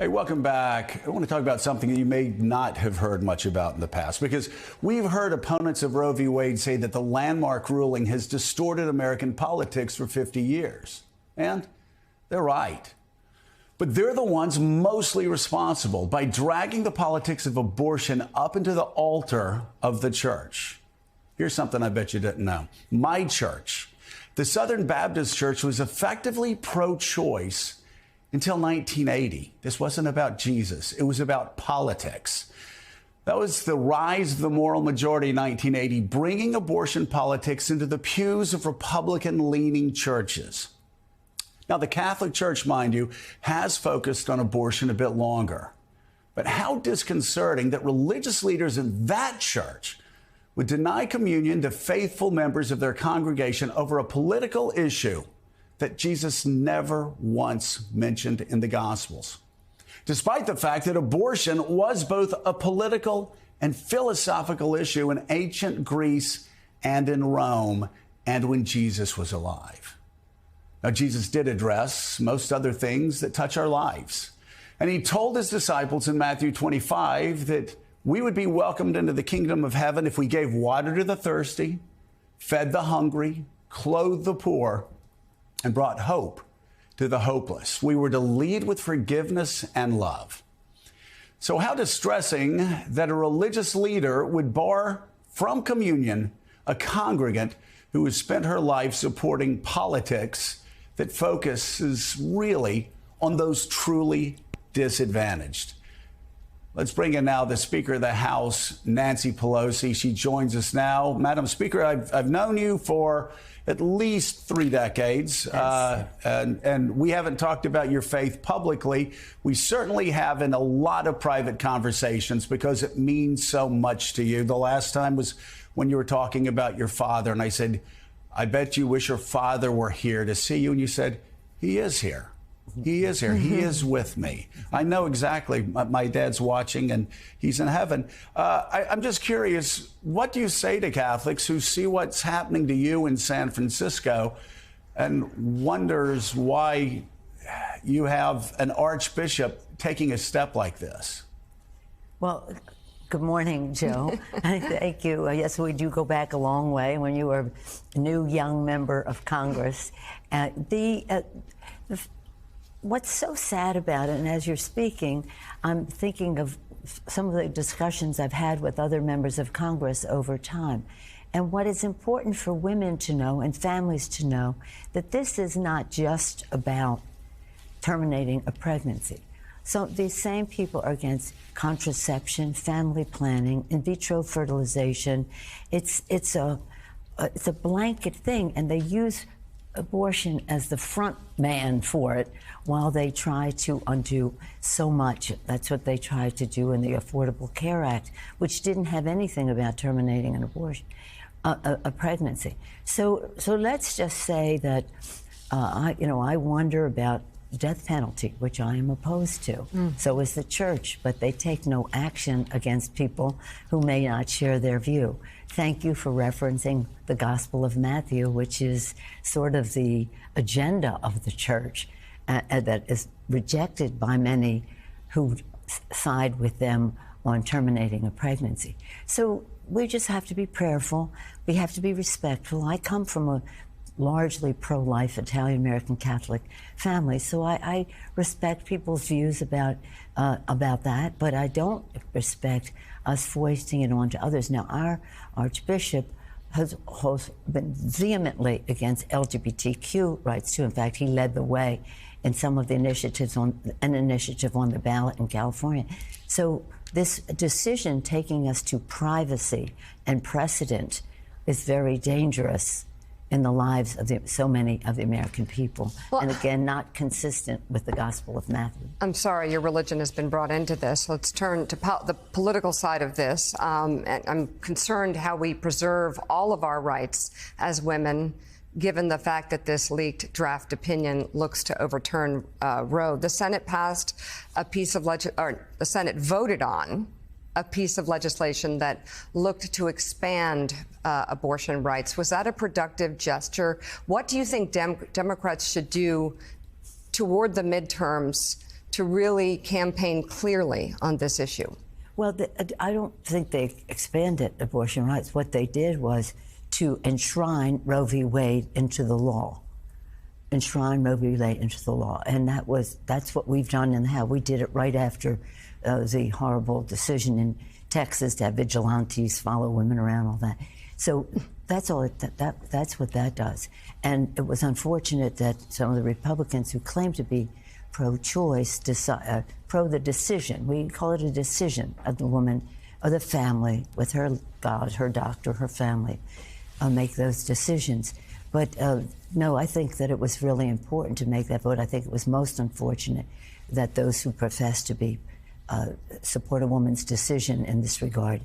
Hey, welcome back. I want to talk about something that you may not have heard much about in the past, because we've heard opponents of Roe v. Wade say that the landmark ruling has distorted American politics for 50 years. And they're right. But they're the ones mostly responsible by dragging the politics of abortion up into the altar of the church. Here's something I bet you didn't know. My church, the Southern Baptist Church, was effectively pro-choice until 1980. This wasn't about Jesus. It was about politics. That was the rise of the moral majority in 1980, bringing abortion politics into the pews of Republican-leaning churches. Now, the Catholic Church, mind you, has focused on abortion a bit longer. But how disconcerting that religious leaders in that church would deny communion to faithful members of their congregation over a political issue that Jesus never once mentioned in the Gospels, despite the fact that abortion was both a political and philosophical issue in ancient Greece and in Rome, and when Jesus was alive. Now, Jesus did address most other things that touch our lives, and he told his disciples in Matthew 25 that we would be welcomed into the kingdom of heaven if we gave water to the thirsty, fed the hungry, clothed the poor, and brought hope to the hopeless. We were to lead with forgiveness and love. So how distressing that a religious leader would bar from communion a congregant who has spent her life supporting politics that focuses really on those truly disadvantaged. Let's bring in now the Speaker of the House, Nancy Pelosi. She joins us now. Madam Speaker, I've known you for at least 3 decades, yes. And we haven't talked about your faith publicly. We certainly have in a lot of private conversations because it means so much to you. The last time was when you were talking about your father, and I said, I bet you wish your father were here to see you. And you said, he is here. He is here. He is with me. I know exactly. My dad's watching and he's in heaven. I'm just curious, what do you say to Catholics who see what's happening to you in San Francisco and wonders why you have an archbishop taking a step like this? Well, good morning, Joe. Thank you. Yes, we do go back a long way when you were a new young member of Congress. What's so sad about it, and as you're speaking, I'm thinking of some of the discussions I've had with other members of Congress over time. And what is important for women to know and families to know, that this is not just about terminating a pregnancy. So these same people are against contraception, family planning, in vitro fertilization. It's a blanket thing, and they use abortion as the front man for it while they try to undo so much. That's what they tried to do in the Affordable Care Act, which didn't have anything about terminating an abortion, a pregnancy. So let's just say that I wonder about death penalty, which I am opposed to. So is the church, but they take no action against people who may not share their view. Thank you for referencing the Gospel of Matthew, which is sort of the agenda of the church that is rejected by many who side with them on terminating a pregnancy. So we just have to be prayerful. We have to be respectful. I come from a largely pro-life Italian-American Catholic family, so I respect people's views about that, but I don't respect us foisting it on to others. Now, our Archbishop has been vehemently against LGBTQ rights too. In fact, he led the way in some of the initiatives on the ballot in California. So this decision taking us to privacy and precedent is very dangerous in the lives of so many of the American people. Well, and again, not consistent with the Gospel of Matthew. I'm sorry your religion has been brought into this. Let's turn to the political side of this. And I'm concerned how we preserve all of our rights as women, given the fact that this leaked draft opinion looks to overturn Roe. The Senate passed a piece of the Senate voted on a piece of legislation that looked to expand abortion rights. Was that a productive gesture? What do you think Democrats should do toward the midterms to really campaign clearly on this issue? Well, I don't think they expanded abortion rights. What they did was to enshrine Roe v. Wade into the law. Enshrine Roe v. Wade into the law. And that's what we've done in the House. We did it right after the horrible decision in Texas to have vigilantes follow women around, all that. So that's all. That's what that does. And it was unfortunate that some of the Republicans who claim to be pro-choice, pro the decision. We call it a decision of the woman, of the family, with her God, her doctor, her family, make those decisions. But no, I think that it was really important to make that vote. I think it was most unfortunate that those who profess to be support a woman's decision in this regard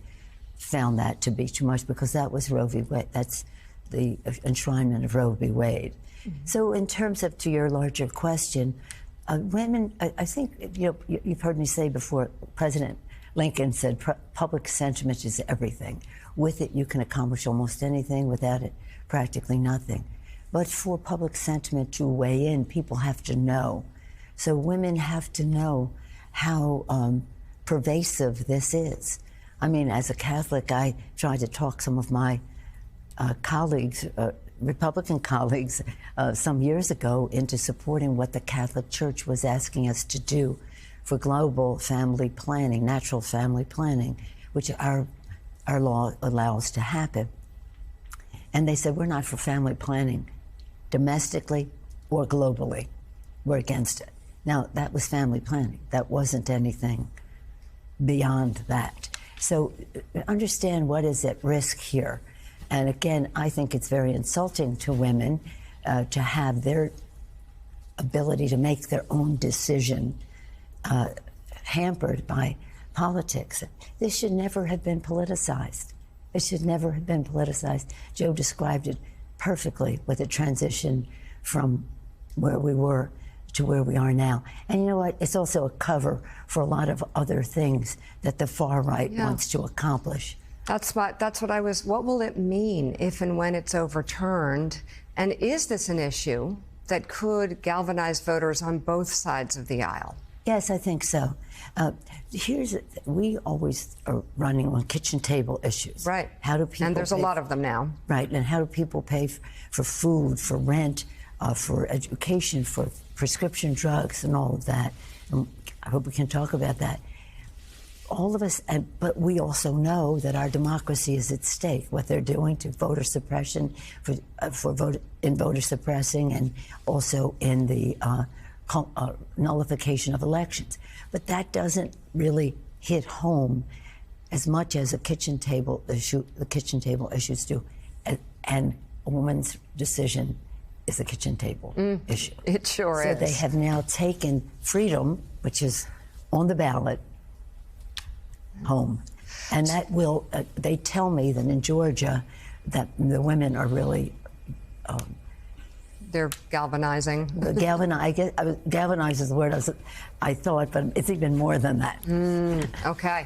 found that to be too much, because that was Roe v. Wade. That's the enshrinement of Roe v. Wade. Mm-hmm. So in terms of, to your larger question, women, I think, you've heard me say before, President Lincoln said public sentiment is everything. With it, you can accomplish almost anything. Without it, practically nothing. But for public sentiment to weigh in, people have to know. So women have to know how pervasive this is. I mean, as a Catholic, I tried to talk some of my colleagues, Republican colleagues, some years ago into supporting what the Catholic Church was asking us to do for global family planning, natural family planning, which our law allows to happen. And they said, we're not for family planning domestically or globally. We're against it. Now, that was family planning. That wasn't anything beyond that. So understand what is at risk here. And again, I think it's very insulting to women to have their ability to make their own decision hampered by politics. This should never have been politicized. It should never have been politicized. Joe described it perfectly with the transition from where we were to where we are now. And you know what? It's also a cover for a lot of other things that the far right wants to accomplish. That's what I was. What will it mean if and when it's overturned? And is this an issue that could galvanize voters on both sides of the aisle? Yes, I think so. We always are running on kitchen table issues. Right. How do people? And there's a lot of them now. Right. And how do people pay for food, for rent, for education, for prescription drugs, and all of that? And I hope we can talk about that. All of us, but we also know that our democracy is at stake. What they're doing to voter suppression, voter suppressing, and also in the nullification of elections. But that doesn't really hit home as much as a kitchen table issue. The kitchen table issues do, and a woman's decision is a kitchen table issue. It sure is. So they have now taken freedom, which is on the ballot, home. And that will, they tell me that in Georgia, that the women are really... they're galvanizing. Galvanize is the word I thought, but it's even more than that. Okay.